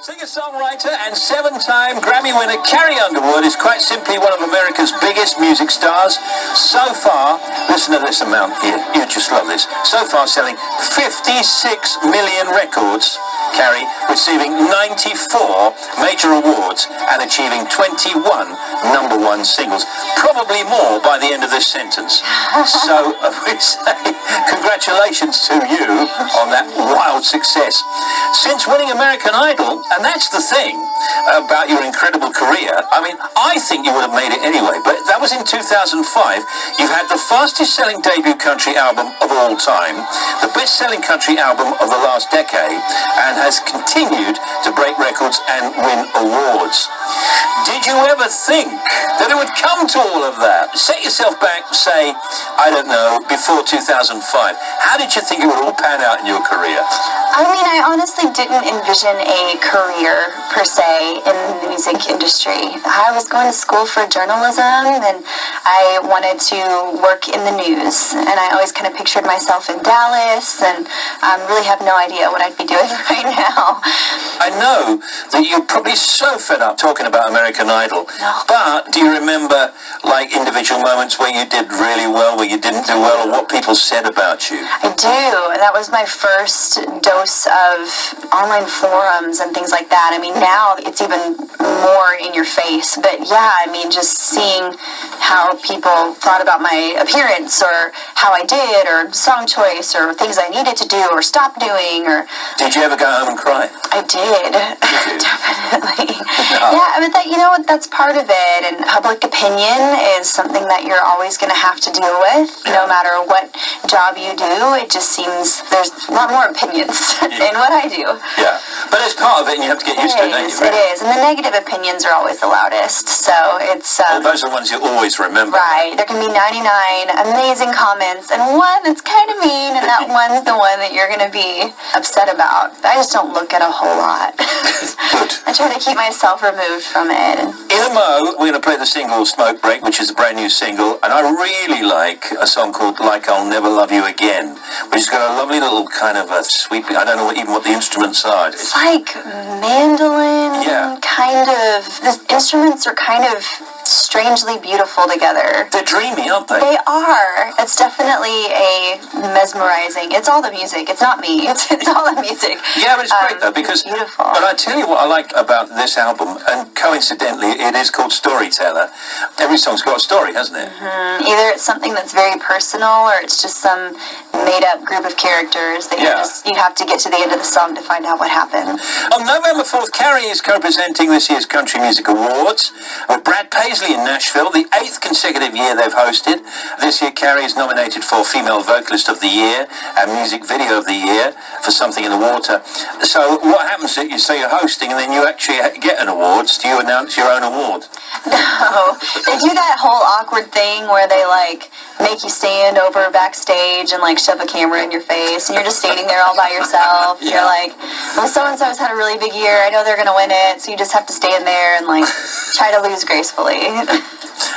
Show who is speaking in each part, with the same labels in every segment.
Speaker 1: Singer-songwriter and seven-time Grammy winner Carrie Underwood is quite simply one of America's biggest music stars. So far, listen to this amount here. You just love this. So far, selling 56 million records. Carrie receiving 94 major awards and achieving 21 number one singles. Probably more by the end of this sentence. So we say congratulations to you on that wild success. Since winning American Idol, and that's the thing about your incredible career, I mean, I think you would have made it anyway, but that was in 2005. You've had the fastest selling debut country album of all time, the best selling country album of the last decade, and has continued to break records and win awards. Did you ever think that it would come to all of that? Set yourself back, say, I don't know, before 2005. How did you think it would all pan out in your career?
Speaker 2: I mean, I honestly didn't envision a career, per se, in the music industry. I was going to school for journalism, and I wanted to work in the news. And I always kind of pictured myself in Dallas, and really have no idea what I'd be doing right now.
Speaker 1: I know that you're probably so fed up talking about American Idol.
Speaker 2: No.
Speaker 1: But do you remember, like, individual moments where you did really well, where you didn't do well, or what people said about you?
Speaker 2: I do. That was my first dose of online forums and things like that. I mean, now it's even more in your face. But yeah, I mean, just seeing how people thought about my appearance or how I did or song choice or things I needed to do or stop doing. Or
Speaker 1: did you ever go home and cry?
Speaker 2: I did. Definitely.
Speaker 1: No.
Speaker 2: Yeah, but that, you know what, that's part of it. And public opinion is something that you're always going to have to deal with, no matter what job you do. It just seems there's a lot more opinions in what I do.
Speaker 1: Yeah, but it's part of it and you have to get used to it, don't you?
Speaker 2: It is, and the negative opinions are always the loudest, so it's...
Speaker 1: well, those are the ones you always remember.
Speaker 2: Right, there can be 99 amazing comments and one that's kind of mean, and that one's the one that you're going to be upset about. I just don't look at a whole lot. I try to keep myself removed from it.
Speaker 1: In a mo, we're going to play the single Smoke Break, which is a brand new single, and I really like a song called Like I'll Never Love You Again, which has got a lovely little kind of a sweeping, I don't know even what the instruments are.
Speaker 2: It's like mandolin, kind of. The instruments are kind of strangely beautiful together.
Speaker 1: They're dreamy, aren't they?
Speaker 2: They are. It's definitely a mesmerizing. It's all the music. It's not me. It's all the music.
Speaker 1: Yeah, but it's great though, because
Speaker 2: beautiful.
Speaker 1: But I tell you what I like about this album, and coincidentally it is called Storyteller. Every song's got a story, hasn't it?
Speaker 2: Mm-hmm. Either it's something that's very personal or it's just some made up group of characters that you have to get to the end of the song to find out what happened.
Speaker 1: On November 4th, Carrie is co-presenting this year's Country Music Awards with Brad Paisley in Nashville, the 8th consecutive year they've hosted. This year, Carrie is nominated for Female Vocalist of the Year and Music Video of the Year for Something in the Water. So what happens is you say you're hosting and then you actually get an award. Do you announce your own award?
Speaker 2: No. They do that whole awkward thing where they, like, make you stand over backstage and, like, shove a camera in your face and you're just standing there all by yourself.
Speaker 1: Yeah.
Speaker 2: You're like, well, so-and-so's had a really big year. I know they're going to win it. So you just have to stand there and, like, try to lose gracefully.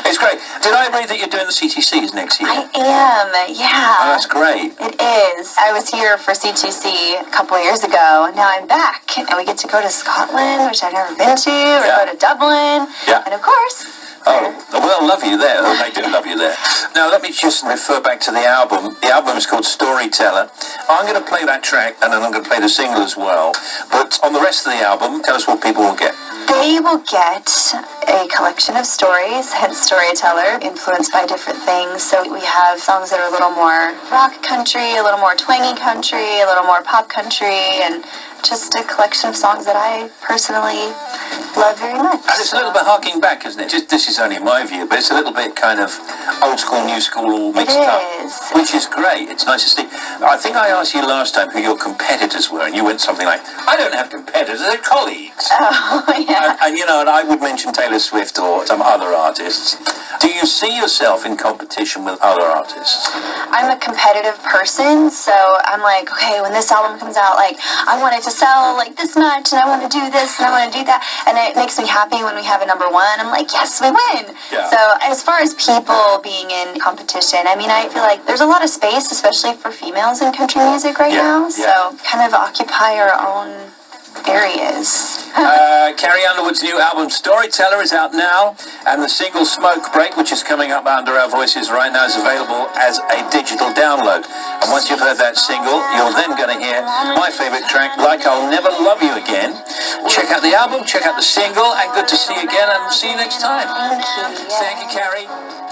Speaker 1: It's great. Did I read that you're doing the CTCs next year?
Speaker 2: I am, yeah.
Speaker 1: Oh, that's great.
Speaker 2: It is. I was here for CTC a couple of years ago, and now I'm back. And we get to go to Scotland, which I've never been to, or go to Dublin.
Speaker 1: Yeah.
Speaker 2: And of course...
Speaker 1: Oh, well, love you there. They do love you there. Now, let me just refer back to the album. The album is called Storyteller. I'm going to play that track, and then I'm going to play the single as well. But on the rest of the album, tell us what people will get.
Speaker 2: They will get a collection of stories, hence Storyteller, influenced by different things. So we have songs that are a little more rock country, a little more twangy country, a little more pop country, and just a collection of songs that I personally love very much.
Speaker 1: And it's a little bit harking back, isn't it? This is only my view, but it's a little bit kind of old school, new school all mixed up.
Speaker 2: It is.
Speaker 1: Which is great. It's nice to see. I think I asked you last time who your competitors were, and you went something like, I don't have competitors, they're colleagues.
Speaker 2: Oh, yeah.
Speaker 1: And you know, and I would mention Taylor Swift or some other artists. Do you see yourself in competition with other artists?
Speaker 2: I'm a competitive person, so I'm like, okay, when this album comes out, like, I want it to sell like this much, and I want to do this, and I want to do that, and it makes me happy when we have a number one. I'm like, yes, we win.
Speaker 1: Yeah.
Speaker 2: So as far as people being in competition, I mean, I feel like there's a lot of space, especially for females in country music right now, so kind of occupy our own areas.
Speaker 1: Carrie Underwood's new album Storyteller is out now, and the single Smoke Break, which is coming up under our voices right now, is available as a digital download. And once you've heard that single, you're then going to hear my favourite track, Like I'll Never Love You Again. Check out the album, check out the single, and good to see you again, and see you next time. Thank you, Carrie.